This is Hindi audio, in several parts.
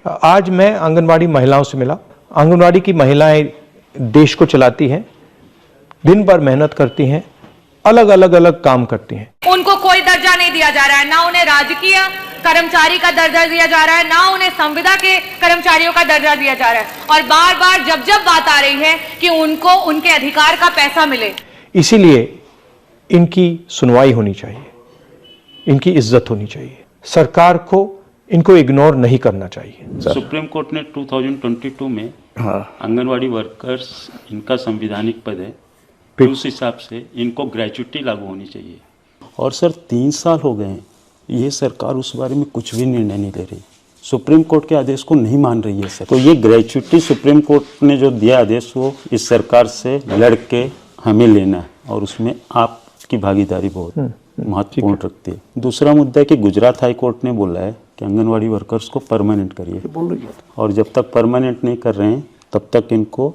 आज मैं आंगनवाड़ी महिलाओं से मिला। आंगनवाड़ी की महिलाएं देश को चलाती हैं, दिन भर मेहनत करती हैं, अलग अलग काम करती हैं। उनको कोई दर्जा नहीं दिया जा रहा है, ना उन्हें राजकीय कर्मचारी का दर्जा दिया जा रहा है, ना उन्हें संविदा के कर्मचारियों का दर्जा दिया जा रहा है। और बार बार जब बात आ रही है कि उनको उनके अधिकार का पैसा मिले, इसीलिए इनकी सुनवाई होनी चाहिए, इनकी इज्जत होनी चाहिए। सरकार को इनको इग्नोर नहीं करना चाहिए। सुप्रीम कोर्ट ने 2022 में आंगनवाड़ी वर्कर्स इनका संवैधानिक पद है, उस हिसाब से इनको ग्रेच्युटी लागू होनी चाहिए। और सर 3 साल हो गए हैं, ये सरकार उस बारे में कुछ भी निर्णय नहीं ले रही, सुप्रीम कोर्ट के आदेश को नहीं मान रही है सर। तो ये ग्रेच्युटी सुप्रीम कोर्ट ने जो दिया आदेश, वो इस सरकार से लड़ के हमें लेना है, और उसमें आपकी भागीदारी बहुत महत्वपूर्ण रखती है। दूसरा मुद्दा है कि गुजरात हाई कोर्ट ने बोला है कि आंगनवाड़ी वर्कर्स को परमानेंट करिए, और जब तक परमानेंट नहीं कर रहे हैं तब तक इनको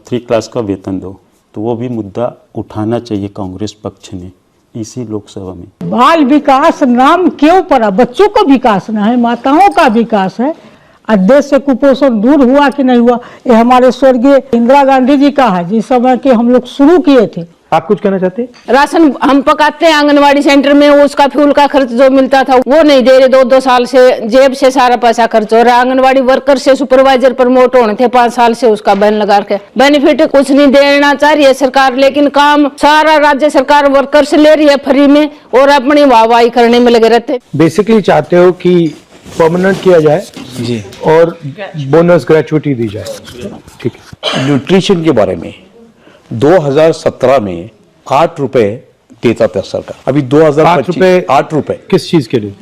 3 क्लास का वेतन दो। तो वो भी मुद्दा उठाना चाहिए कांग्रेस पक्ष ने इसी लोकसभा में। बाल विकास नाम क्यों पड़ा? बच्चों का विकास ना है, माताओं का विकास है। और देश से कुपोषण दूर हुआ कि नहीं हुआ, ये हमारे स्वर्गीय इंदिरा गांधी जी का है, जिस समय के हम लोग शुरू किए थे। आप कुछ कहना चाहते हैं? राशन हम पकाते हैं आंगनवाड़ी सेंटर में, उसका फ्यूल का खर्च जो मिलता था वो नहीं दे रहे। 2-2 साल से जेब से सारा पैसा खर्च हो रहा है। आंगनवाड़ी वर्कर से सुपरवाइजर प्रमोट होने थे 5 साल से, उसका बैन लगा के बेनिफिट कुछ नहीं देना चाह रही है सरकार, लेकिन काम सारा राज्य सरकार वर्कर से ले रही है फ्री में, और अपनी वाहवाही करने में लगे रहते। बेसिकली चाहते हो कि परमानेंट किया जाए जी, और बोनस ग्रेच्युटी दी जाए। ठीक है। न्यूट्रिशन के बारे में 2017 में 8 रुपए देता था सरकार, अभी 2025 8 रुपए किस चीज के लिए?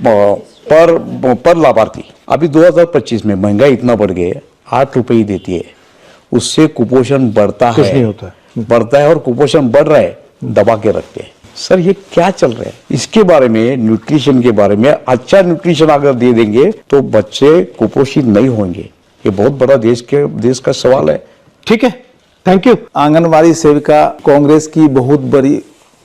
पर लाभार्थी। अभी 2025 में महंगाई इतना बढ़ गई है, 8 रुपए ही देती है। उससे कुपोषण बढ़ता कुछ है, नहीं होता है। बढ़ता है, और कुपोषण बढ़ रहा है, दबा के रखते हैं। सर ये क्या चल रहा है? इसके बारे में, न्यूट्रिशन के बारे में, अच्छा न्यूट्रिशन अगर दे देंगे तो बच्चे कुपोषित नहीं होंगे। ये बहुत बड़ा देश का सवाल है। ठीक है, थैंक यू। आंगनवाड़ी सेविका कांग्रेस की बहुत बड़ी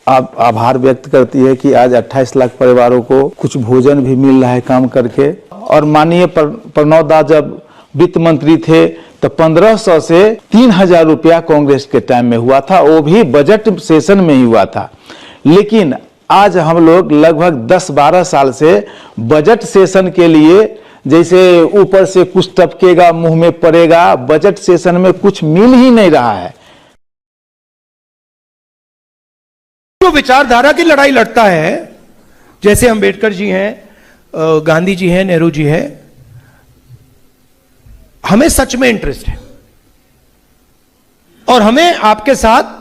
आभार व्यक्त करती है कि आज 28 लाख परिवारों को कुछ भोजन भी मिल रहा है काम करके। और माननीय प्रणव दा जब वित्त मंत्री थे तो 1500 से 3000 रुपया कांग्रेस के टाइम में हुआ था, वो भी बजट सेशन में ही हुआ था। लेकिन आज हम लोग लगभग 10-12 साल से बजट सेशन के लिए, जैसे ऊपर से कुछ टपकेगा मुंह में पड़ेगा, बजट सेशन में कुछ मिल ही नहीं रहा है। जो विचारधारा की लड़ाई लड़ता है, जैसे अंबेडकर जी हैं, गांधी जी हैं, नेहरू जी हैं, हमें सच में इंटरेस्ट है और हमें आपके साथ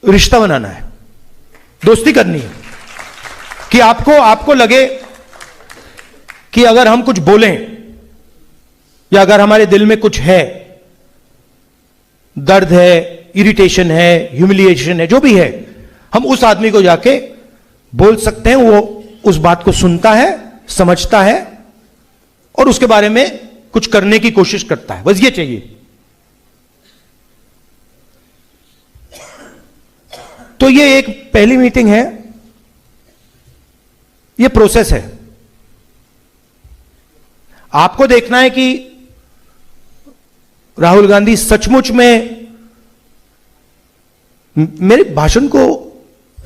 रिश्ता बनाना है, दोस्ती करनी है, कि आपको लगे कि अगर हम कुछ बोलें या अगर हमारे दिल में कुछ है, दर्द है, इरिटेशन है, ह्यूमिलिएशन है, जो भी है, हम उस आदमी को जाके बोल सकते हैं। वो उस बात को सुनता है, समझता है और उसके बारे में कुछ करने की कोशिश करता है। बस ये चाहिए। तो ये एक पहली मीटिंग है, ये प्रोसेस है। आपको देखना है कि राहुल गांधी सचमुच में, मेरे भाषण को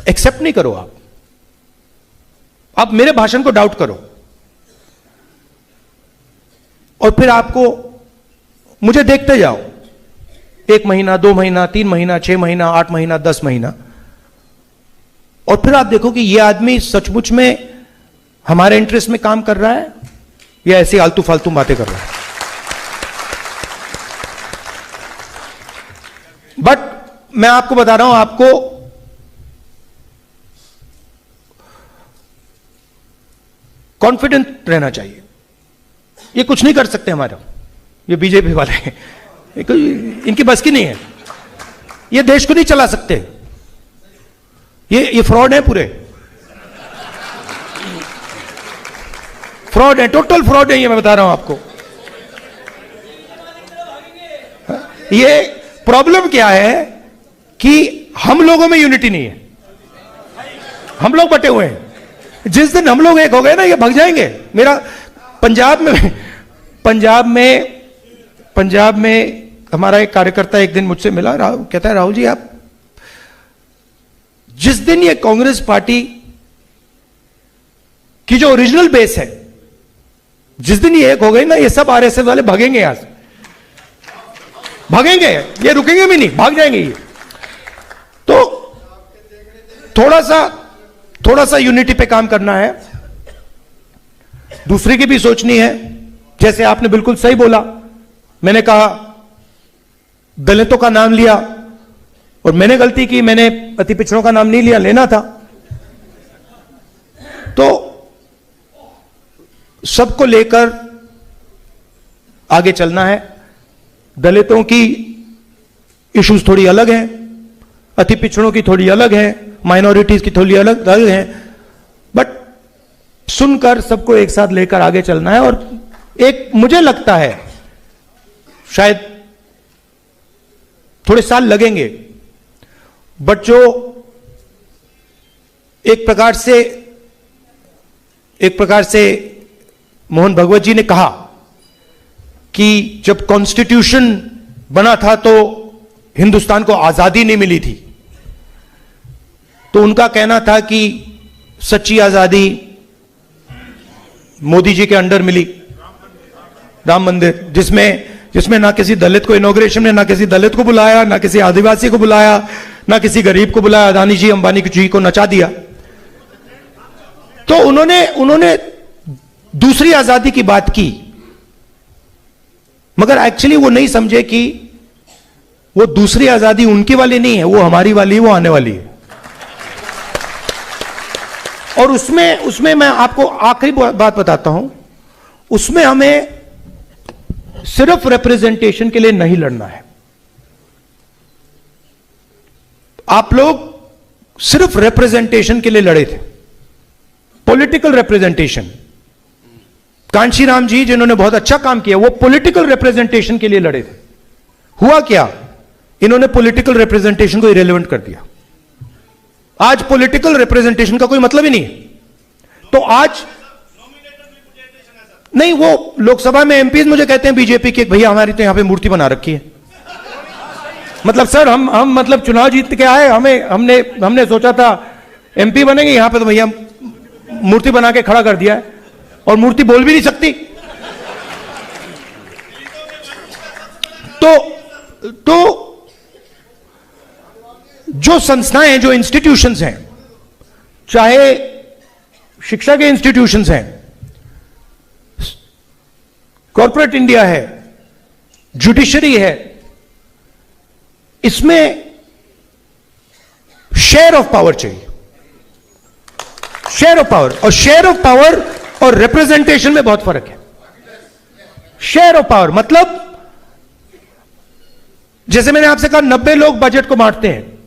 एक्सेप्ट नहीं करो, आप मेरे भाषण को डाउट करो और फिर आपको मुझे देखते जाओ 1 महीना, 2 महीना, 3 महीना, 6 महीना, 8 महीना, 10 महीना, और फिर आप देखो कि यह आदमी सचमुच में हमारे इंटरेस्ट में काम कर रहा है या ऐसी आलतू फालतू बातें कर रहा है। बट मैं आपको बता रहा हूं, आपको कॉन्फिडेंट रहना चाहिए। ये कुछ नहीं कर सकते हमारा, ये बीजेपी वाले हैं, इनकी बस की नहीं है, ये देश को नहीं चला सकते, ये फ्रॉड है, पूरे फ्रॉड है, टोटल फ्रॉड है, ये मैं बता रहा हूं आपको। ये प्रॉब्लम क्या है कि हम लोगों में यूनिटी नहीं है, हम लोग बटे हुए हैं। जिस दिन हम लोग एक हो गए ना, ये भाग जाएंगे। मेरा पंजाब में हमारा एक कार्यकर्ता एक दिन मुझसे मिला, कहता है राहुल जी आप, जिस दिन ये कांग्रेस पार्टी की जो ओरिजिनल बेस है, जिस दिन ये एक हो गई ना, ये सब आरएसएस वाले भागेंगे यहां से, भागेंगे, ये रुकेंगे भी नहीं, भाग जाएंगे ये। तो थोड़ा सा यूनिटी पे काम करना है, दूसरे की भी सोचनी है। जैसे आपने बिल्कुल सही बोला, मैंने कहा दलितों का नाम लिया और मैंने गलती की, मैंने अति पिछड़ों का नाम नहीं लिया, लेना था। तो सबको लेकर आगे चलना है। दलितों की इश्यूज थोड़ी अलग हैं, अति पिछड़ों की थोड़ी अलग है, माइनॉरिटीज की थोड़ी अलग है, बट सुनकर सबको एक साथ लेकर आगे चलना है। और एक मुझे लगता है शायद थोड़े साल लगेंगे, बट जो एक प्रकार से मोहन भगवत जी ने कहा कि जब कॉन्स्टिट्यूशन बना था तो हिंदुस्तान को आजादी नहीं मिली थी, तो उनका कहना था कि सच्ची आजादी मोदी जी के अंडर मिली, राम मंदिर, जिसमें ना किसी दलित को इनॉग्रेशन में, ना किसी दलित को बुलाया, ना किसी आदिवासी को बुलाया, ना किसी गरीब को बुलाया, अदानी जी अंबानी जी को नचा दिया। तो उन्होंने दूसरी आजादी की बात की, मगर एक्चुअली वो नहीं समझे कि वो दूसरी आजादी उनकी वाली नहीं है, वो हमारी वाली है, वो आने वाली है। और उसमें मैं आपको आखिरी बात बताता हूं, उसमें हमें सिर्फ रिप्रेजेंटेशन के लिए नहीं लड़ना है। आप लोग सिर्फ रिप्रेजेंटेशन के लिए लड़े थे, पॉलिटिकल रिप्रेजेंटेशन। कांशी राम जी जिन्होंने बहुत अच्छा काम किया, वो पॉलिटिकल रिप्रेजेंटेशन के लिए लड़े थे। हुआ क्या, इन्होंने पॉलिटिकल रिप्रेजेंटेशन को इरेलेवेंट कर दिया। आज पॉलिटिकल रिप्रेजेंटेशन का कोई मतलब ही नहीं है। तो आज नहीं, वो लोकसभा में एमपीज मुझे कहते हैं बीजेपी के, भैया हमारी तो यहां पे मूर्ति बना रखी है। मतलब सर हम मतलब चुनाव जीत के आए, हमने सोचा था एमपी बनेंगे, यहां पे तो भैया मूर्ति बना के खड़ा कर दिया है, और मूर्ति बोल भी नहीं सकती। तो जो संस्थाएं हैं, जो इंस्टीट्यूशंस हैं, चाहे शिक्षा के इंस्टीट्यूशंस हैं, कॉर्पोरेट इंडिया है, जुडिशरी है, इसमें शेयर ऑफ पावर चाहिए, शेयर ऑफ पावर। और शेयर ऑफ पावर और रिप्रेजेंटेशन में बहुत फर्क है। शेयर ऑफ पावर मतलब जैसे मैंने आपसे कहा 90 लोग बजट को बांटते हैं,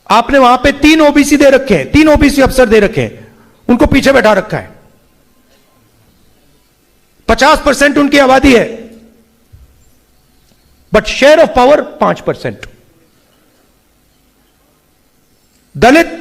आपने वहां पे 3 ओबीसी दे रखे हैं, 3 ओबीसी अफसर दे रखे हैं, उनको पीछे बैठा रखा है, 50% उनकी आबादी है, but share of power 5%। Dalit